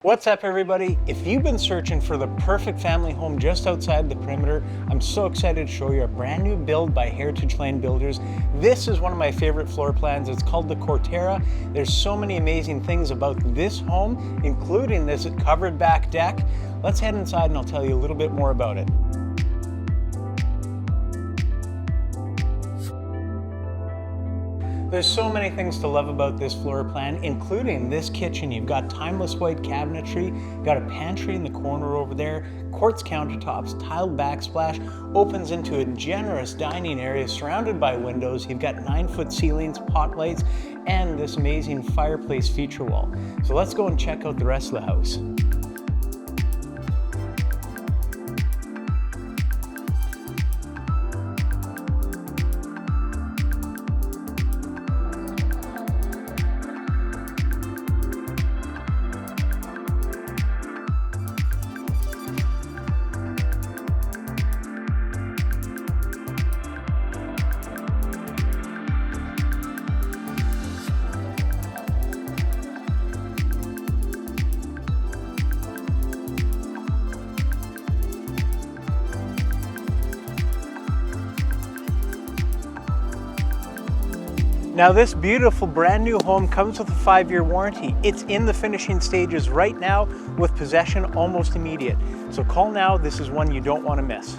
What's up everybody? If you've been searching for the perfect family home just outside the perimeter, I'm so excited to show you a brand new build by Heritage Lane Builders. This is one of my favorite floor plans. It's called the Cortera. There's so many amazing things about this home, including this covered back deck. Let's head inside and I'll tell you a little bit more about it. There's so many things to love about this floor plan, including this kitchen. You've got timeless white cabinetry, you've got a pantry in the corner over there, quartz countertops, tiled backsplash, opens into a generous dining area surrounded by windows. You've got 9-foot ceilings, pot lights, and this amazing fireplace feature wall. So let's go and check out the rest of the house. Now this beautiful brand new home comes with a 5-year warranty. It's in the finishing stages right now with possession almost immediate. So call now, this is one you don't want to miss.